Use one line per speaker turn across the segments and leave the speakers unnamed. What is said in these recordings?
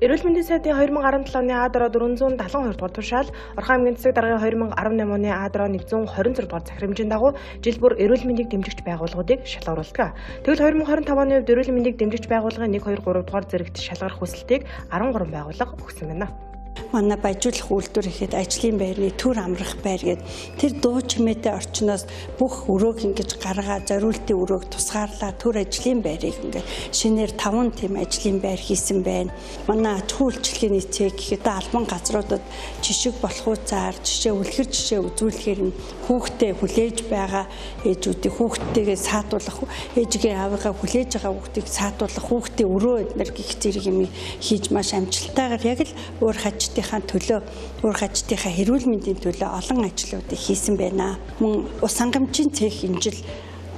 Эрүүл мэндийн сайдын 2017 оны А-дараа 472 дугаар тушаал, Орхон аймгийн засаг даргын 2018 оны А-дараа 126 дугаар захирамжийн дагуу жил бүр эрүүл мэндийг дэмжигч байгууллагуудыг шалгаруулдаг. Тэгвэл 2025 оны хувьд эрүүл мэндийг дэмжигч байгууллагын 1, 2, 3 дугаар зэрэгт шалгарах хүсэлтийг 13 байгууллага өгсөн байна.
Манай баяжуулах үйлдвэр ихэд ажлын байрны төр амрах байр гэдэг тэр дуу чимээтэй орчноос бүх өрөөг ингэж гаргаа зориултын өрөөг тусгаарлаа төр ажлын байрыг ингээд шинээр 5 тийм ажлын байр хийсэн байна. Манай аж ахуй үйлчилгээний цэг гэхэд албан газруудад жишг болох уцаар жишээ үлгэр жишээ үзүүлэхээр нь хүүхдээ хүлээж байгаа ээжүүдийг хүүхдтэйгээ саатуулах ээжигээ аавыгаа хүлээж байгаа хүүхдийг саатуулах хүүхдийн өрөө эднэр гих зэрэг юм хийж маш амжилттайгаар яг л өөр хажтынхаа төлөө өөр хажтынхаа эрүүл мэндийн төлөө олон ажлуудыг хийсэн байна. Мөн ус хангамжийн цех энэ жил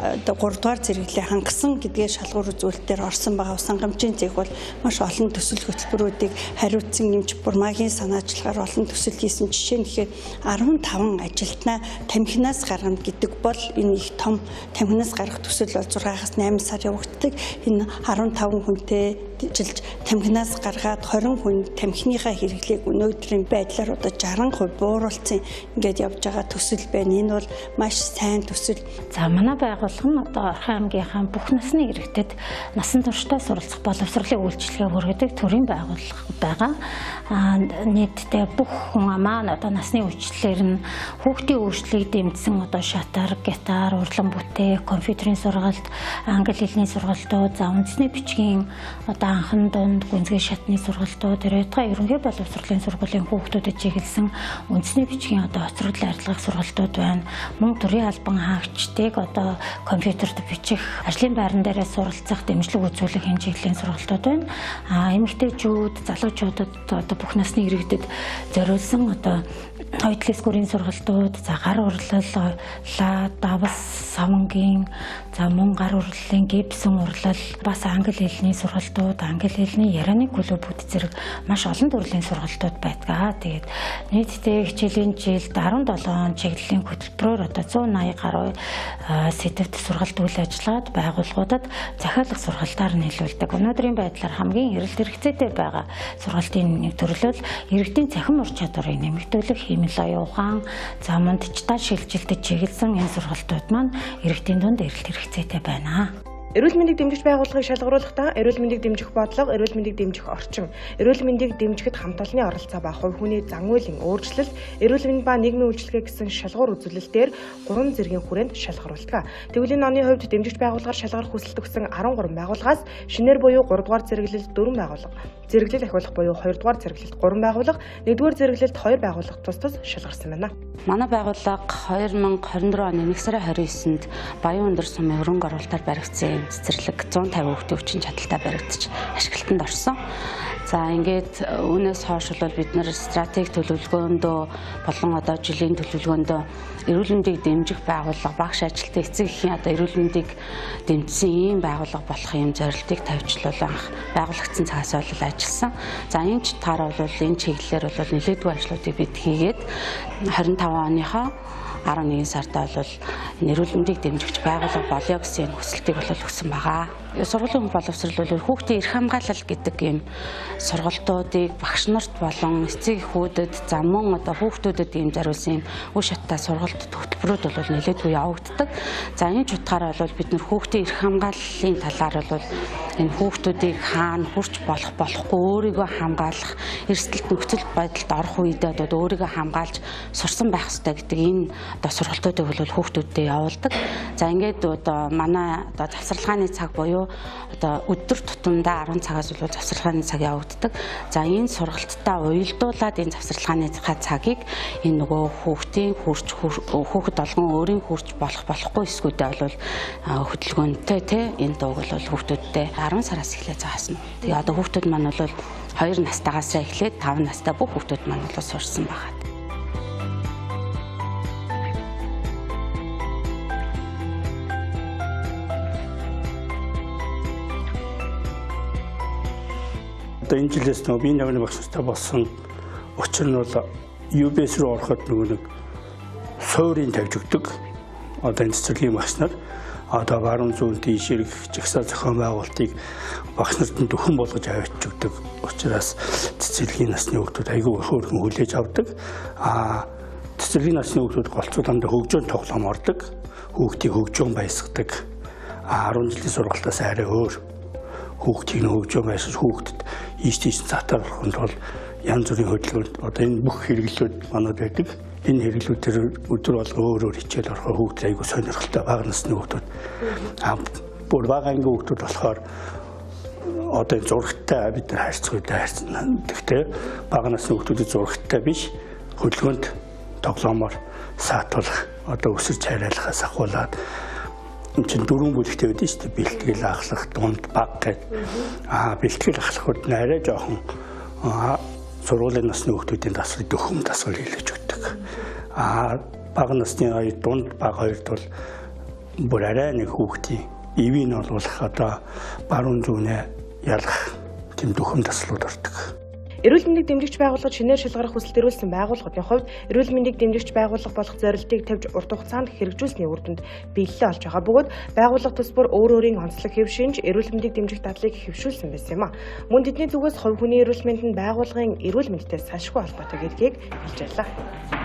3 дугаар зэрэглээ хангасан гэдгээ шалгуур үзүүлэлтээр орсон байгаа. Ус хангамжийн цех бол маш олон төсөл хөтөлбөрүүдийг хариуцсан нэмж бурмаагийн санаачлагаар олон төсөл хийсэн. Жишээ нь гэхээр 15 ажилтнаа тамхинаас гаргана гэдэг бол энэ их том тамхинаас гарах төсөл бол 6-8 сар явагддаг. Энэ 15 хүнтэй жилж тамхинаас гаргаад 20 хүн тамхиныхаа хэрэглээг өнөөдрийн байдлаар одоо 60% бууруулсан ингээд явж байгаа төсөл байна. Энэ бол маш сайн төсөл.
За манай байгууллага нь одоо Орхон аймгийнхаа бүх насны иргэдэд насан туршдаа суралцах боловсролын үйлчилгээ хүргэдэг төрийн байгууллага байгаа. Нийтдээ бүх хүн маань одоо насны үйлчлэлээр нь хүүхдийн өөрчлөлийг дэмжсэн одоо шатар, гитар, урлан бүтээх, компьютерийн сургалт, англи хэлний сургалтууд, за үндэсний бичгийн одоо анхан дунд гүнзгий шатны сургалтууд, Реутга ерөнхий боловсролын сургуулийн хүүхдүүдэд чиглэсэн үндэсний бичгийн одоо хоцрогдол арилгах сургалтууд байна. Мөн төрийн албан хаагчдыг одоо компьютерт бичих, ажлын байран дээрээ суралцах, дэмжлэг үзүүлэх энэ чиглэлийн сургалтууд байна. Эмэгтэйчүүд, залуучуудад одоо бүх насны иргэдэд зориулсан одоо хоёртлээс гүрийн сургалтууд, за гар урлал, давс, савнгийн, за мөн гар урлалын гипсэн урлал, бас англи хэлний сургалтууд, англи хэлний ярианы клубүүд зэрэг маш олон төрлийн сургалтууд байдаг. Тэгээд нийтдээ хичээлийн жилд 17 чиглэлийн хөтөлбөрөөр одоо 180 гаруй сэдвт сургалт үйл ажиллагаад байгууллагуудад захиалга сургалтаар нийлүүлдэг. Өнөөдрийн байдлаар хамгийн эрэлт хэрэгцээтэй байгаа сургалтын нэг төрлөл иргэдийн цахим ур чадварыг нэмэгдүүлэх, хэмэл оюун ухаан, за мөн дижитал шилжилтэд чиглэсэн энэ сургалтууд маань иргэдийн дунд эрэлт хэрэгцээтэй байна.
Эрүүл мэндийг дэмжих байгууллагыг шалгаруулахдаа эрүүл мэндийг дэмжих бодлого, эрүүл мэндийг дэмжих орчин, эрүүл мэндийг дэмжихэд хамт олонны оролцоо ба хувь хүний зан үйлийн өөрчлөлт, эрүүл мэнд ба нийгмийн үйлчилгээ гэсэн шалгуур үзүүлэлтээр 3 зэргийн хүрээнд шалгаруулдаг. Тэгвэл энэ оны хувьд дэмжигч байгууллагаар шалгарах хүсэлт өгсөн 13 байгууллагаас шинээр буюу 3 дугаар зэрэглэлд 4 байгууллага, зэрэглэл ахиулах буюу 2 дугаар зэрэглэлд 3 байгууллага, 1-р зэрэглэлд 2 байгууллага тус шалгарсан байна.
Манай байгууллага 2024 оны 1 сарын 29-нд Баян өндөр сумын хөрөнгө оруулалтаар баригдсан цэцэрлэг 150 хүүхдийн хүчин чадалтай баригдаж ашиглалтанд орсон. За ингээд үүнээс хойш бол бид нэр стратеги төлөвлөгөөндөө болон одоо жилийн төлөвлөгөөндөө эрүүл мэндийг дэмжих байгууллага багш ажилтны эцэг эхийн одоо эрүүл мэндийг дэмжсэн ийм байгууллага болох юм зорилтыг тавьчлуулах байгуулагдсан цагаас бол ажилласан. За энэ чигээр бол энэ чиглэлээр бол нэлээдгүй ажлуудыг бид хийгээд 25 оныхоо 11 сарда бол эрүүл мэндийг дэмжигч байгууллага болё гэсэн хүсэлтийг бол өгсөн байгаа. Сургуулийн боловсрол бол хүүхдийн эрх хамгаалал гэдэг ийм сургалтуудыг багш нарт болон эцэг эхүүдэд за мөн одоо хүүхдүүдэд ийм зориулсан үе шаттай сургалт хөтөлбөрүүд бол нэлээдгүй явагддаг. За энэ чухалаар бол бид нэр хүүхдийн эрх хамгааллын талаар бол энэ хүүхдүүдийг хаана хүрч болохгүй өөрийгөө хамгаалах эрсдэлт нөхцөл байдалд орох үедээ одоо өөрийгөө хамгаалж сурсан байх ёстой гэдэг энэ одоо сургалтуудыг бол хүүхдүүдэд явуулдаг. За ингээд одоо манай одоо завсарлагын цаг буюу одоо өдөр тутамдаа 10 цагаас бол завсарлагын цаг явагддаг. За энэ сургалттай уялдуулаад энэ завсарлагын цагийг энэ нөгөө хүүхэд олгон өөрийн хурж болохгүй эсгүүдээ бол хөдөлгөөнтэй энэ дууг бол хүүхдүүдтэй 10 сараас эхлээд заасан. Тэгээ одоо хүүхдүүд маань бол 2 настайгаас эхлээд 5 настай бүх хүүхдүүд маань бол сурсан байгаа.
Одоо энэ жилээс бие навны багш нартай болсон учир нь бол UBS руу ороход нэг суурийг тавьж өгдөг. Одоо энэ цэцэрлэгийн багш нар одоо баруун зүүн тийш ирэх жагсаал зохион байгуулалтыг багш нарт нь дөхөн болгож авчиж өгдөг учраас цэцэрлэгийн насны хүүхдүүд айгүй хөөрхөн хүлээж авдаг. Цэцэрлэгийн насны хүүхдүүд голцоо дандаа хөгжөөн тоглоом ордог. Хүүхдийг хөгжөөн баясгадаг. 10 жилийн сургалтаас арай өөр. Хүүхдийг хөгжөөн баясгаж хүүхдэд ийш тийш затаар орохын тулд янз бүрийн хөдөлгөөнд одоо энэ бүх хэрэглүүд манад байдаг. Энэ хэрэглүүдээр өдөр болго өөр хичээл орохоор хүүхд айгүй сонирхолтой бага насны хүүхдүүд. Бүр бага ангийн хүүхдүүд болохоор одоо зурагтай бид нар харьцуултай харьцсан. Гэхдээ бага насны хүүхдүүдийн зурагтай биш хөдөлгөөнд тоглоомоор саатуулах одоо өсөж цайрайлахаас ахуулаад энэ чинь 4 бүлэгтэй байдаг шүү дээ. Бэлтгэл ахлах, дунд баг гэдэг. Бэлтгэл ахлахуд арай жоохон сургуулийн насны хүүхдүүдийн дасгалыг дөхөм дасгал хийлгэж өгдөг. Бага насны дунд баг хоёрт бол бүр арай нэг хүүхдийн ивийг олуулах одоо баруун зүүнээ ялах тийм дөхөм дасгалууд ордог.
Эрүүл мэндийг дэмжигч байгууллагад шинээр шалгарах хүсэлт эрүүлсэн байгууллагын хувьд эрүүл мэндийг дэмжигч байгууллага болох зорилтыг тавьж урт хугацаанд хэрэгжүүлсний үр дүнд биелэлээ олж байгаа бөгөөд байгууллага тус бүр өөрийн онцлог хэв шинж эрүүл мэндийг дэмжих дадлыг хэвшүүлсэн байсан юм а. Мөн тэдний зүгээс хувь хүний эрүүл мэндэнд байгууллагын эрүүл мэндтэй салшгүй холбоотой гэдгийг хэлж байлаа.